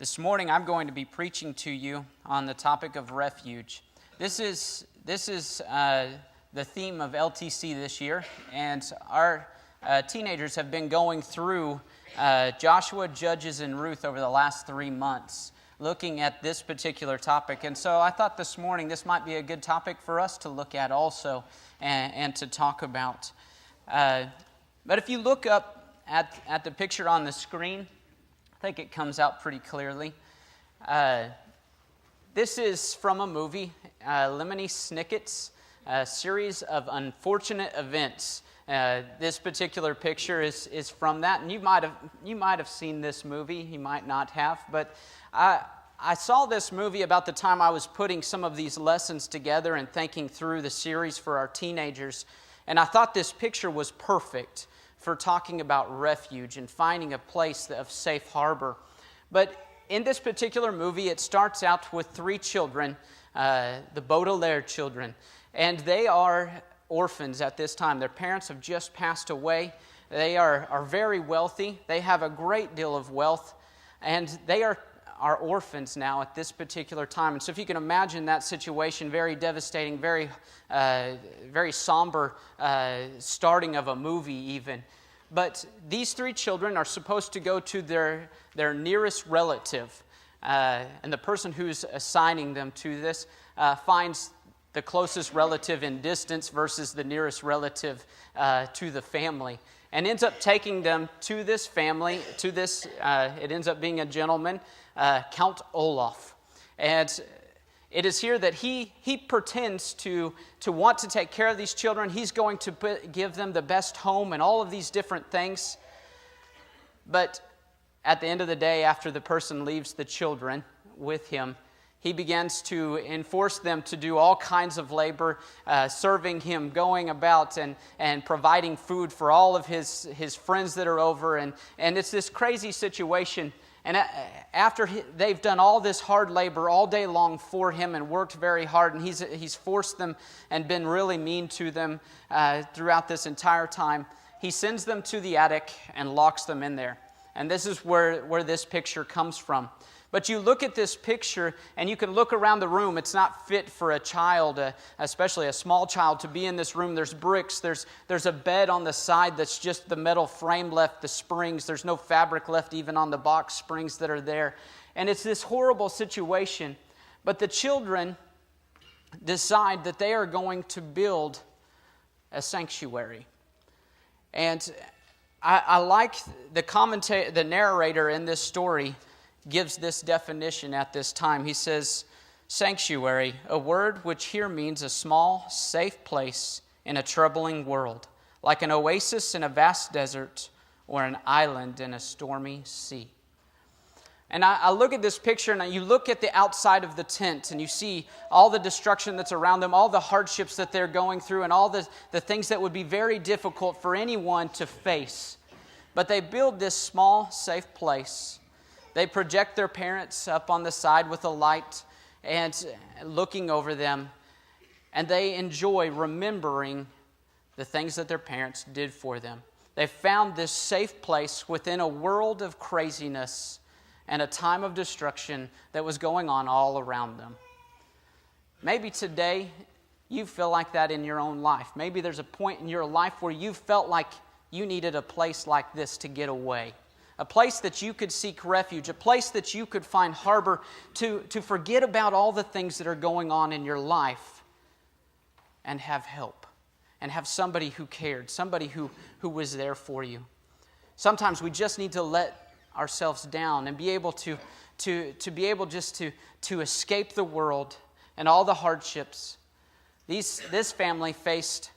This morning I'm going to be preaching to you on the topic of refuge. This is the theme of LTC this year, and our teenagers have been going through Joshua, Judges, and Ruth over the last 3 months, looking at this particular topic. And so I thought this morning this might be a good topic for us to look at also and to talk about. But if you look up at the picture on the screen, I think it comes out pretty clearly. This is from a movie, Lemony Snicket's series of unfortunate events. This particular picture is from that, and you might have seen this movie. You might not have, but I saw this movie about the time I was putting some of these lessons together and thinking through the series for our teenagers, and I thought this picture was perfect for talking about refuge and finding a place of safe harbor. But in this particular movie, it starts out with 3 children, the Baudelaire children, and they are orphans at this time. Their parents have just passed away. They are very wealthy. They have a great deal of wealth, and they are orphans now at this particular time. And so if you can imagine that situation, very devastating, very somber starting of a movie even. But these 3 children are supposed to go to their nearest relative. And the person who's assigning them to this finds the closest relative in distance versus the nearest relative to the family. And ends up taking them to this family, it ends up being a gentleman, Count Olaf. And it is here that he pretends to want to take care of these children. He's going to give them the best home and all of these different things. But at the end of the day, after the person leaves the children with him, he begins to enforce them to do all kinds of labor, serving him, going about and providing food for all of his friends that are over. And it's this crazy situation. And after they've done all this hard labor all day long for him and worked very hard, and he's forced them and been really mean to them throughout this entire time, he sends them to the attic and locks them in there. And this is where this picture comes from. But you look at this picture, and you can look around the room. It's not fit for a child, especially a small child, to be in this room. There's bricks. There's a bed on the side that's just the metal frame left, the springs. There's no fabric left even on the box springs that are there. And it's this horrible situation. But the children decide that they are going to build a sanctuary. And I like the narrator in this story gives this definition at this time. He says, sanctuary, a word which here means a small, safe place in a troubling world, like an oasis in a vast desert or an island in a stormy sea. And I look at this picture, and you look at the outside of the tent, and you see all the destruction that's around them, all the hardships that they're going through, and all the things that would be very difficult for anyone to face. But they build this small, safe place. They project their parents up on the side with a light and looking over them, and they enjoy remembering the things that their parents did for them. They found this safe place within a world of craziness and a time of destruction that was going on all around them. Maybe today you feel like that in your own life. Maybe there's a point in your life where you felt like you needed a place like this to get away. A place that you could seek refuge, a place that you could find harbor to forget about all the things that are going on in your life and have help and have somebody who cared, somebody who was there for you. Sometimes we just need to let ourselves down and be able to be able just to escape the world and all the hardships. This family faced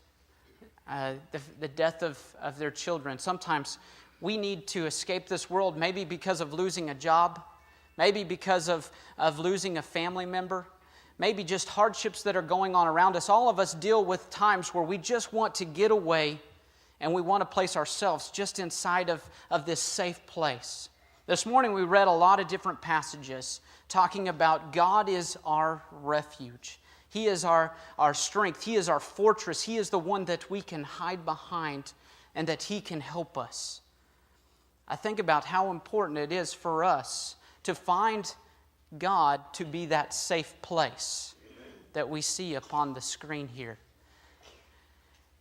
the death of their children. Sometimes we need to escape this world, maybe because of losing a job, maybe because of losing a family member, maybe just hardships that are going on around us. All of us deal with times where we just want to get away and we want to place ourselves just inside of this safe place. This morning we read a lot of different passages talking about God is our refuge. He is our strength. He is our fortress. He is the one that we can hide behind and that He can help us. I think about how important it is for us to find God to be that safe place that we see upon the screen here.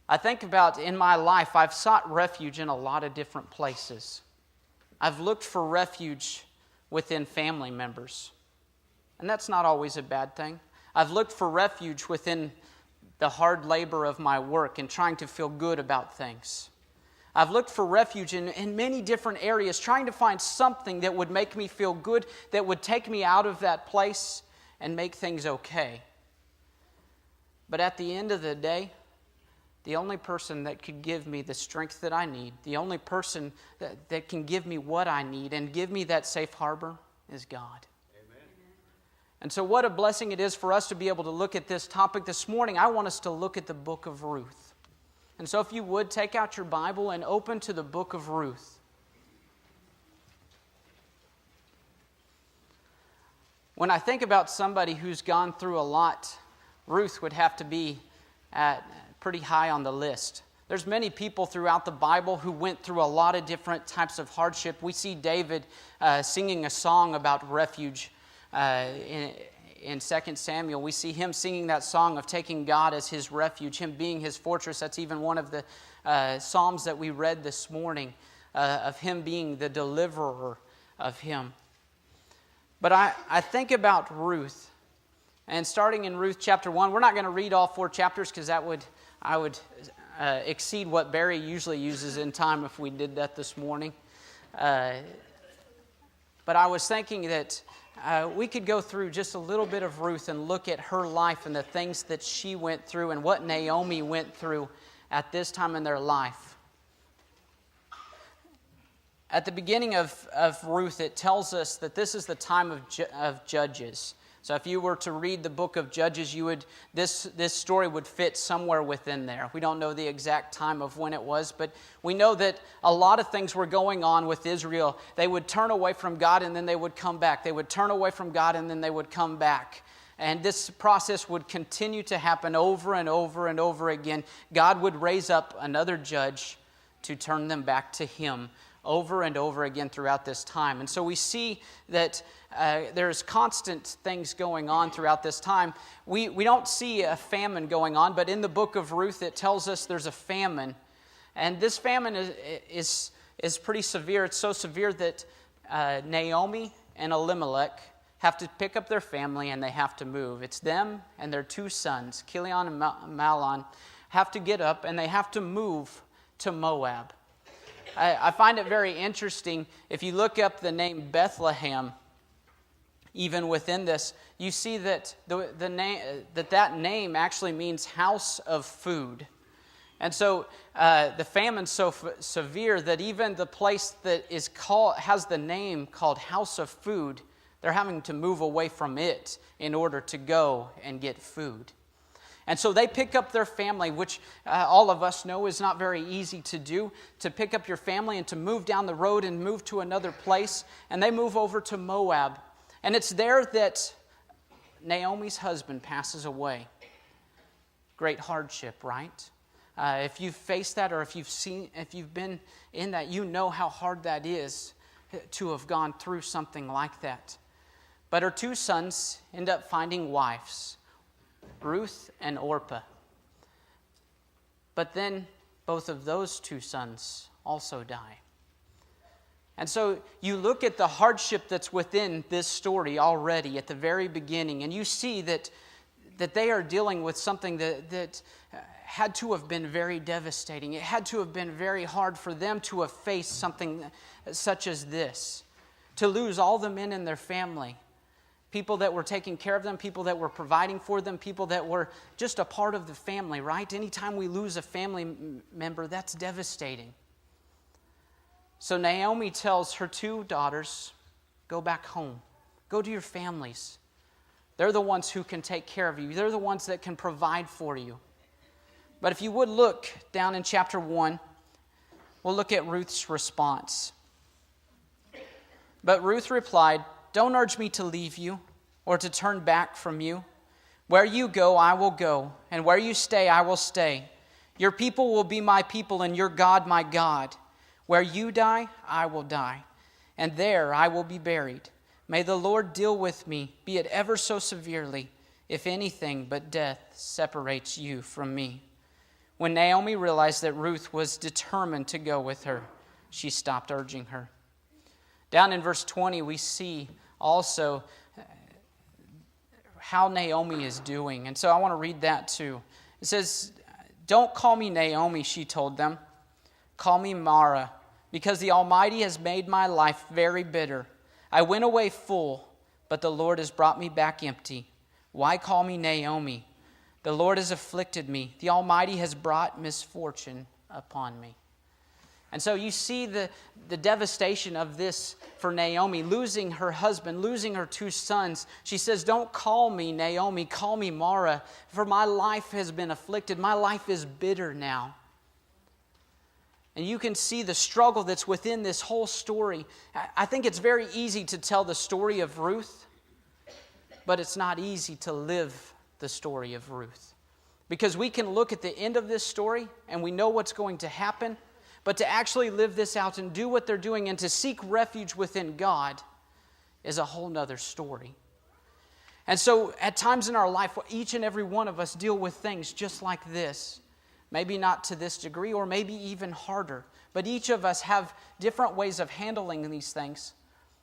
I think about in my life, I've sought refuge in a lot of different places. I've looked for refuge within family members, and that's not always a bad thing. I've looked for refuge within the hard labor of my work and trying to feel good about things. I've looked for refuge in many different areas, trying to find something that would make me feel good, that would take me out of that place and make things okay. But at the end of the day, the only person that could give me the strength that I need, the only person that can give me what I need and give me that safe harbor is God. Amen. And so what a blessing it is for us to be able to look at this topic this morning. I want us to look at the book of Ruth. And so if you would, take out your Bible and open to the book of Ruth. When I think about somebody who's gone through a lot, Ruth would have to be pretty high on the list. There's many people throughout the Bible who went through a lot of different types of hardship. We see David singing a song about refuge in 2 Samuel. We see him singing that song of taking God as his refuge, him being his fortress. That's even one of the Psalms that we read this morning, of him being the deliverer of him. But I think about Ruth, and starting in Ruth chapter 1, we're not going to read all 4 chapters because I would exceed what Barry usually uses in time if we did that this morning. But I was thinking that we could go through just a little bit of Ruth and look at her life and the things that she went through and what Naomi went through at this time in their life. At the beginning of Ruth, it tells us that this is the time of Judges. So if you were to read the book of Judges, this story would fit somewhere within there. We don't know the exact time of when it was, but we know that a lot of things were going on with Israel. They would turn away from God and then they would come back. They would turn away from God and then they would come back. And this process would continue to happen over and over and over again. God would raise up another judge to turn them back to Him over and over again throughout this time. And so we see that there's constant things going on throughout this time. We don't see a famine going on, but in the book of Ruth it tells us there's a famine. And this famine is pretty severe. It's so severe that Naomi and Elimelech have to pick up their family and they have to move. It's them and their 2 sons, Chilion and Mahlon, have to get up and they have to move to Moab. I find it very interesting. If you look up the name Bethlehem, even within this, you see that that name actually means house of food. And so the famine's so severe that even the place that has the name called House of Food, they're having to move away from it in order to go and get food. And so they pick up their family, which all of us know is not very easy to do, to pick up your family and to move down the road and move to another place. And they move over to Moab. And it's there that Naomi's husband passes away. Great hardship, right? If you've faced that or if you've been in that, you know how hard that is to have gone through something like that. But her 2 sons end up finding wives, Ruth and Orpah. But then both of those 2 sons also die. And so you look at the hardship that's within this story already at the very beginning, and you see that they are dealing with something that had to have been very devastating. It had to have been very hard for them to have faced something such as this, to lose all the men in their family. People that were taking care of them, people that were providing for them, people that were just a part of the family, right? Anytime we lose a family member, that's devastating. So Naomi tells her 2 daughters, go back home. Go to your families. They're the ones who can take care of you. They're the ones that can provide for you. But if you would look down in chapter 1, we'll look at Ruth's response. But Ruth replied, don't urge me to leave you or to turn back from you. Where you go, I will go, and where you stay, I will stay. Your people will be my people, and your God, my God. Where you die, I will die, and there I will be buried. May the Lord deal with me, be it ever so severely, if anything but death separates you from me." When Naomi realized that Ruth was determined to go with her, she stopped urging her. Down in verse 20, we see also how Naomi is doing. And so I want to read that too. It says, "Don't call me Naomi," she told them. "Call me Mara, because the Almighty has made my life very bitter. I went away full, but the Lord has brought me back empty. Why call me Naomi? The Lord has afflicted me. The Almighty has brought misfortune upon me." And so you see the devastation of this for Naomi, losing her husband, losing her 2 sons. She says, "Don't call me Naomi, call me Mara, for my life has been afflicted. My life is bitter now." And you can see the struggle that's within this whole story. I think it's very easy to tell the story of Ruth, but it's not easy to live the story of Ruth. Because we can look at the end of this story and we know what's going to happen, but to actually live this out and do what they're doing and to seek refuge within God is a whole nother story. And so at times in our life, each and every one of us deal with things just like this. Maybe not to this degree, or maybe even harder. But each of us have different ways of handling these things.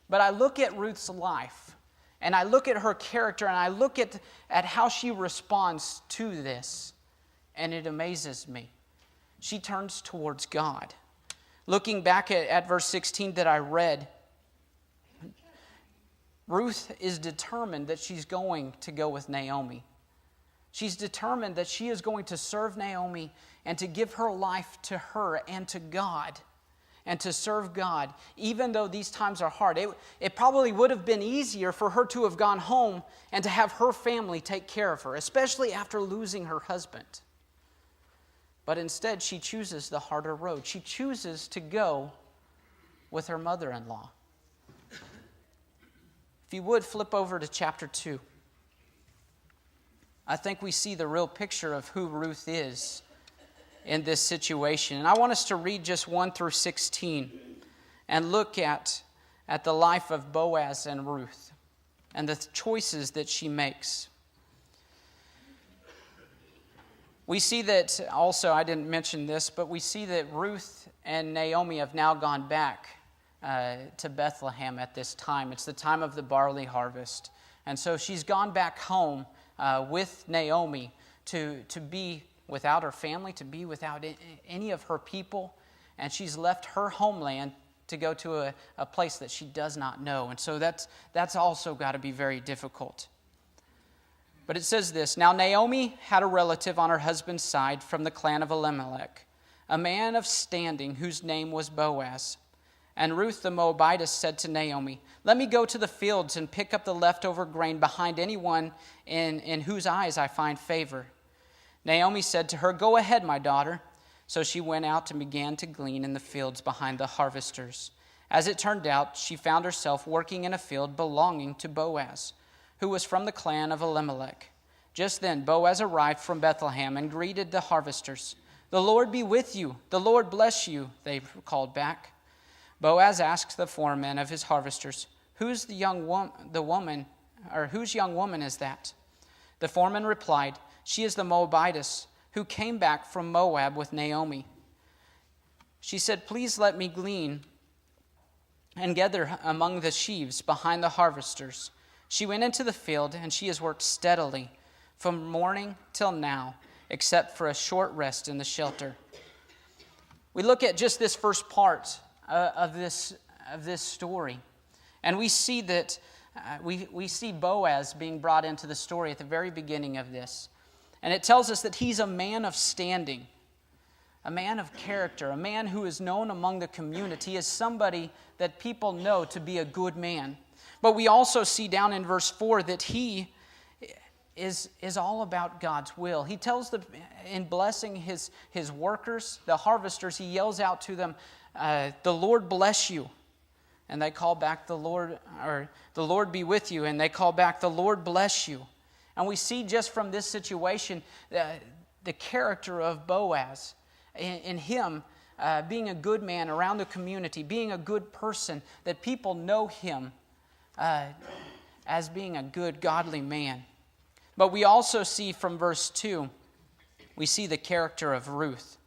But I look at Ruth's life, and I look at her character, and I look at how she responds to this, and it amazes me. She turns towards God. Looking back at verse 16 that I read, Ruth is determined that she's going to go with Naomi. She's determined that she is going to serve Naomi and to give her life to her and to God and to serve God, even though these times are hard. It probably would have been easier for her to have gone home and to have her family take care of her, especially after losing her husband. But instead, she chooses the harder road. She chooses to go with her mother-in-law. If you would, flip over to chapter 2. I think we see the real picture of who Ruth is in this situation. And I want us to read just 1 through 16 and look at the life of Boaz and Ruth and the choices that she makes. We see that also, I didn't mention this, but we see that Ruth and Naomi have now gone back to Bethlehem at this time. It's the time of the barley harvest. And so she's gone back home with Naomi to be without her family, to be without any of her people. And she's left her homeland to go to a place that she does not know. And so that's also got to be very difficult. But it says this, "Now Naomi had a relative on her husband's side from the clan of Elimelech, a man of standing whose name was Boaz. And Ruth the Moabitess said to Naomi, 'Let me go to the fields and pick up the leftover grain behind anyone in whose eyes I find favor.' Naomi said to her, 'Go ahead, my daughter.' So she went out and began to glean in the fields behind the harvesters. As it turned out, she found herself working in a field belonging to Boaz, who was from the clan of Elimelech. Just then Boaz arrived from Bethlehem and greeted the harvesters. 'The Lord be with you. The Lord bless you,' they called back. Boaz asked the foreman of his harvesters, whose young woman is that?' The foreman replied, 'She is the Moabitess who came back from Moab with Naomi.' She said, 'Please let me glean and gather among the sheaves behind the harvesters.' She went into the field, and she has worked steadily from morning till now, except for a short rest in the shelter." We look at just this first part of this story, and we see that we see Boaz being brought into the story at the very beginning of this, and it tells us that he's a man of standing, a man of character, a man who is known among the community as somebody that people know to be a good man. But we also see down in verse 4 that he is all about God's will. He tells in blessing his workers, the harvesters, he yells out to them, "The Lord bless you." And they call back, "The Lord be with you." And they call back, "The Lord bless you." And we see just from this situation the character of Boaz in him being a good man around the community, being a good person, that people know him as being a good, godly man. But we also see from verse 2, we see the character of Ruth.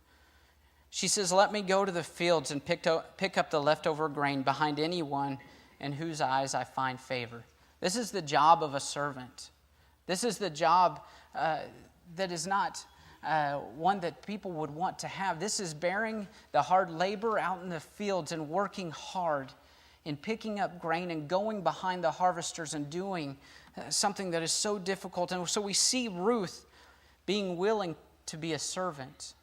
She says, "Let me go to the fields and pick up the leftover grain behind anyone in whose eyes I find favor." This is the job of a servant. This is the job that is not one that people would want to have. This is bearing the hard labor out in the fields and working hard in picking up grain and going behind the harvesters and doing something that is so difficult. And so we see Ruth being willing to be a servant,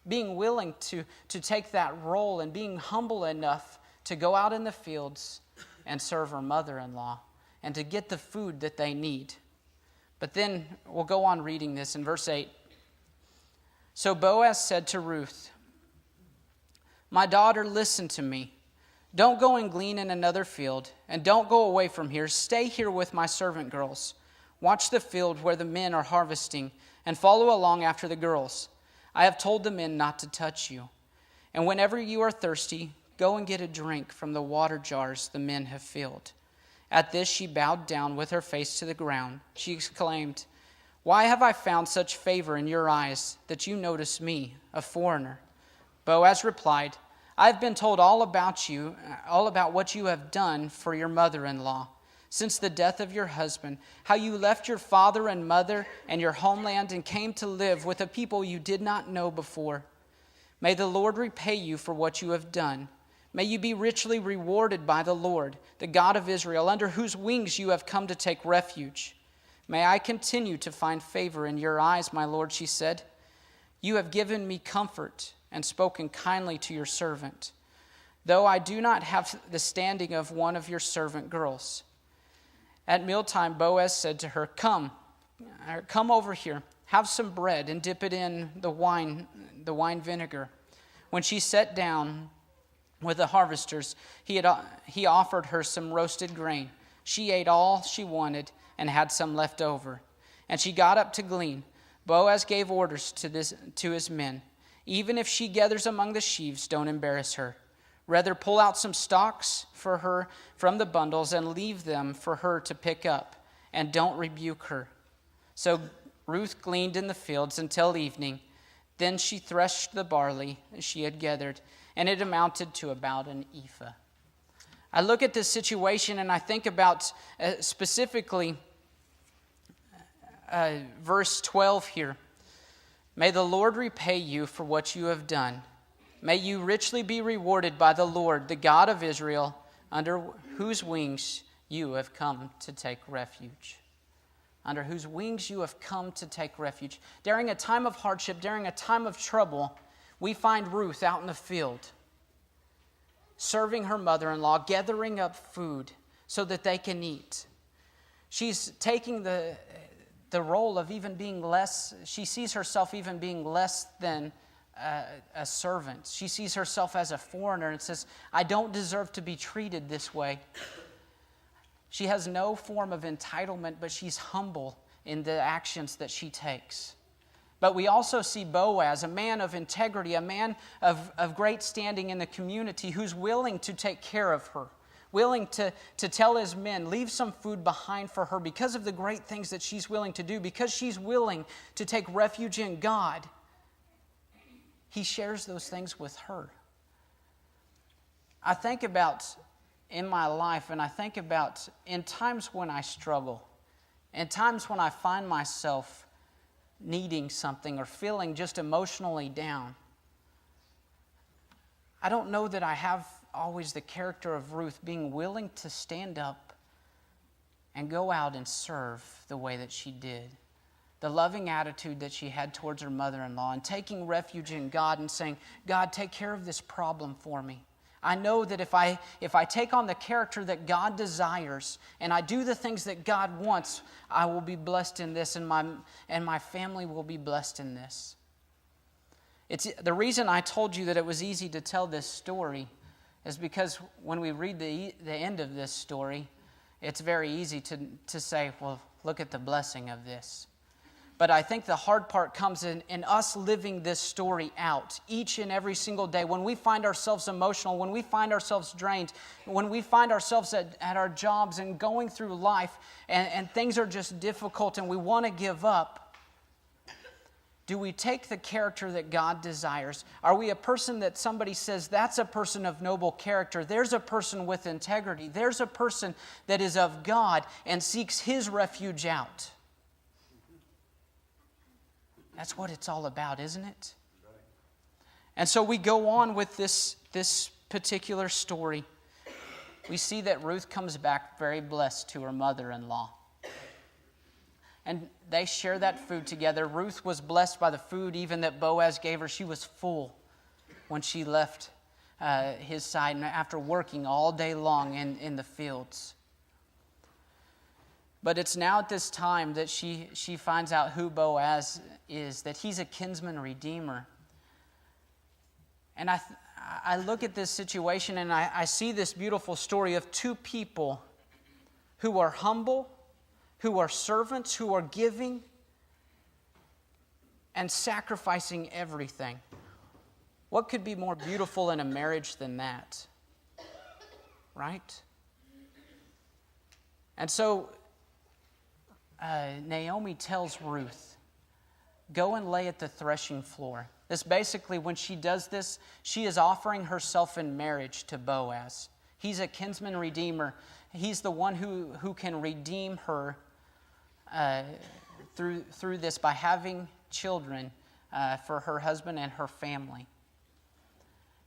being willing to take that role and being humble enough to go out in the fields and serve her mother-in-law and to get the food that they need. But then we'll go on reading this in verse 8. "So Boaz said to Ruth, 'My daughter, listen to me. Don't go and glean in another field, and don't go away from here. Stay here with my servant girls. Watch the field where the men are harvesting, and follow along after the girls. I have told the men not to touch you. And whenever you are thirsty, go and get a drink from the water jars the men have filled.' At this she bowed down with her face to the ground. She exclaimed, 'Why have I found such favor in your eyes that you notice me, a foreigner?' Boaz replied, 'I have been told all about what you have done for your mother-in-law since the death of your husband, how you left your father and mother and your homeland and came to live with a people you did not know before. May the Lord repay you for what you have done. May you be richly rewarded by the Lord, the God of Israel, under whose wings you have come to take refuge. May I continue to find favor in your eyes, my Lord,' she said. 'You have given me comfort and spoken kindly to your servant, though I do not have the standing of one of your servant girls.' At mealtime, Boaz said to her, 'Come over here, have some bread and dip it in the wine vinegar.' When she sat down with the harvesters, he offered her some roasted grain. She ate all she wanted and had some left over. And she got up to glean. Boaz gave orders to his men, 'Even if she gathers among the sheaves, don't embarrass her. Rather, pull out some stalks for her from the bundles and leave them for her to pick up, and don't rebuke her.' So Ruth gleaned in the fields until evening. Then she threshed the barley she had gathered, and it amounted to about an ephah." I look at this situation and I think about specifically verse 12 here. "May the Lord repay you for what you have done. May you richly be rewarded by the Lord, the God of Israel, under whose wings you have come to take refuge." Under whose wings you have come to take refuge. During a time of hardship, during a time of trouble, we find Ruth out in the field, serving her mother-in-law, gathering up food so that they can eat. She's taking the role of even being less, she sees herself even being less than a servant. She sees herself as a foreigner and says, "I don't deserve to be treated this way." She has no form of entitlement, but she's humble in the actions that she takes. But we also see Boaz, a man of integrity, a man of great standing in the community, who's willing to take care of her, willing to tell his men, leave some food behind for her because of the great things that she's willing to do, because she's willing to take refuge in God. He shares those things with her. I think about in my life, and I think about in times when I struggle, in times when I find myself needing something or feeling just emotionally down. I don't know that I have always the character of Ruth, being willing to stand up and go out and serve the way that she did. The loving attitude that she had towards her mother-in-law, and taking refuge in God and saying, "God, take care of this problem for me. I know that if I take on the character that God desires and I do the things that God wants, I will be blessed in this, and my family will be blessed in this." It's the reason I told you that it was easy to tell this story is because when we read the end of this story, it's very easy to say, "Well, look at the blessing of this." But I think the hard part comes in us living this story out each and every single day. When we find ourselves emotional, when we find ourselves drained, when we find ourselves at our jobs and going through life and things are just difficult and we want to give up, do we take the character that God desires? Are we a person that somebody says, that's a person of noble character? There's a person with integrity. There's a person that is of God and seeks His refuge out. That's what it's all about, isn't it? And so we go on with this particular story. We see that Ruth comes back very blessed to her mother-in-law. And they share that food together. Ruth was blessed by the food even that Boaz gave her. She was full when she left his side and after working all day long in the fields. But it's now at this time that she finds out who Boaz is, that he's a kinsman redeemer. And I look at this situation and I see this beautiful story of two people who are humble, who are servants, who are giving and sacrificing everything. What could be more beautiful in a marriage than that? Right? And so Naomi tells Ruth, go and lay at the threshing floor. This basically, when she does this, she is offering herself in marriage to Boaz. He's a kinsman redeemer. He's the one who can redeem her through this by having children for her husband and her family.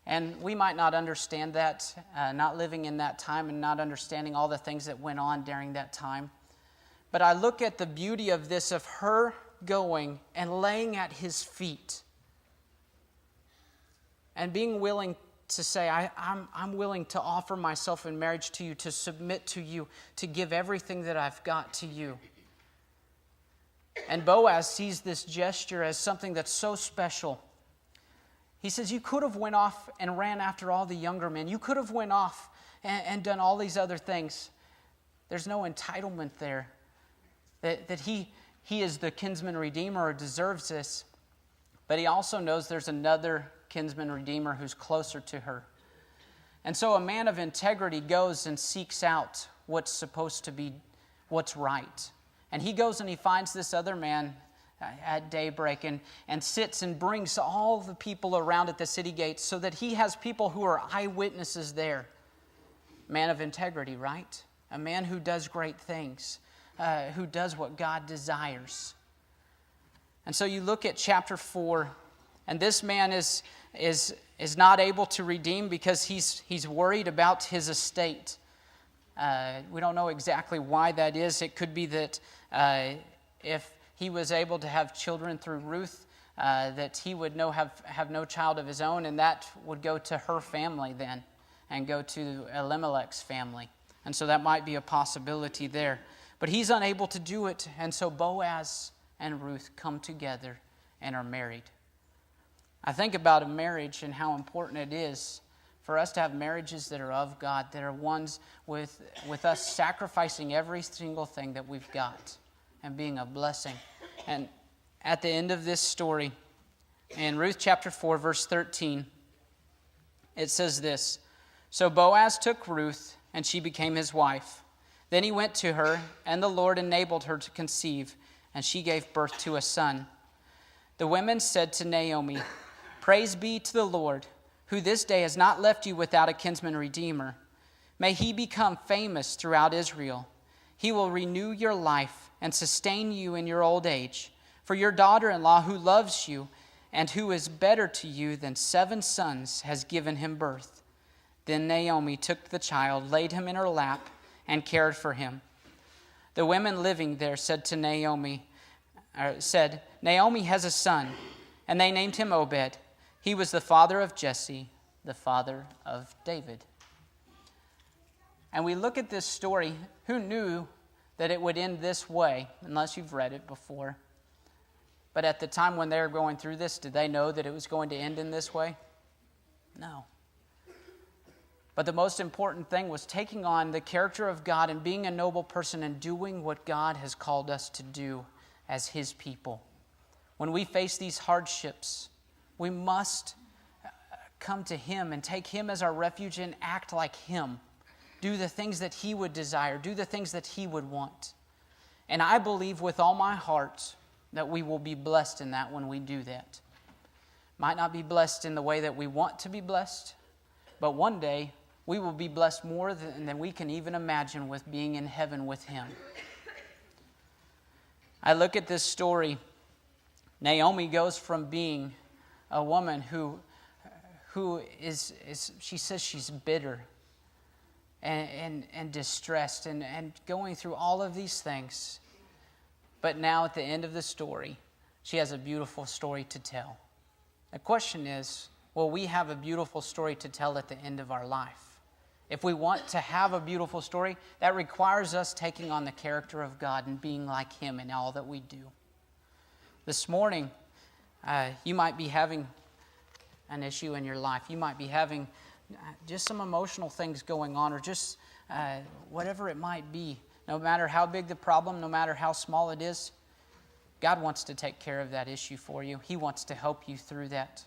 And we might not understand that, not living in that time and not understanding all the things that went on during that time. But I look at the beauty of this, of her going and laying at his feet and being willing to say, I'm willing to offer myself in marriage to you, to submit to you, to give everything that I've got to you. And Boaz sees this gesture as something that's so special. He says, you could have went off and ran after all the younger men. You could have went off and done all these other things. There's no entitlement there. That he is the kinsman redeemer or deserves this. But he also knows there's another kinsman redeemer who's closer to her. And so a man of integrity goes and seeks out what's supposed to be what's right. And he goes and he finds this other man at daybreak and sits and brings all the people around at the city gates so that he has people who are eyewitnesses there. Man of integrity, right? A man who does great things. Who does what God desires. And so you look at chapter 4, and this man is not able to redeem because he's worried about his estate. We don't know exactly why that is. It could be that if he was able to have children through Ruth, that he would have no child of his own, and that would go to her family then, and go to Elimelech's family. And so that might be a possibility there. But he's unable to do it, and so Boaz and Ruth come together and are married. I think about a marriage and how important it is for us to have marriages that are of God, that are ones with us sacrificing every single thing that we've got and being a blessing. And at the end of this story, in Ruth chapter 4, verse 13, it says this, so Boaz took Ruth, and she became his wife. Then he went to her, and the Lord enabled her to conceive, and she gave birth to a son. The women said to Naomi, praise be to the Lord, who this day has not left you without a kinsman redeemer. May he become famous throughout Israel. He will renew your life and sustain you in your old age. For your daughter-in-law who loves you and who is better to you than 7 sons has given him birth. Then Naomi took the child, laid him in her lap, and cared for him. The women living there said, Naomi has a son, and they named him Obed. He was the father of Jesse, the father of David. And we look at this story. Who knew that it would end this way, unless you've read it before? But at the time when they were going through this, did they know that it was going to end in this way? No. But the most important thing was taking on the character of God and being a noble person and doing what God has called us to do as His people. When we face these hardships, we must come to Him and take Him as our refuge and act like Him. Do the things that He would desire. Do the things that He would want. And I believe with all my heart that we will be blessed in that when we do that. Might not be blessed in the way that we want to be blessed, but one day we will be blessed more than we can even imagine with being in heaven with Him. I look at this story. Naomi goes from being a woman who is she says she's bitter and distressed and going through all of these things. But now at the end of the story, she has a beautiful story to tell. The question is, will we have a beautiful story to tell at the end of our life? If we want to have a beautiful story, that requires us taking on the character of God and being like Him in all that we do. This morning, you might be having an issue in your life. You might be having just some emotional things going on, or just whatever it might be. No matter how big the problem, no matter how small it is, God wants to take care of that issue for you. He wants to help you through that.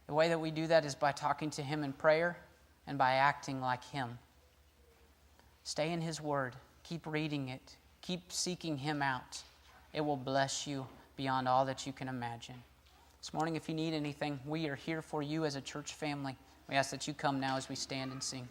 The way that we do that is by talking to Him in prayer and by acting like Him. Stay in His Word. Keep reading it. Keep seeking Him out. It will bless you beyond all that you can imagine. This morning, if you need anything, we are here for you as a church family. We ask that you come now as we stand and sing.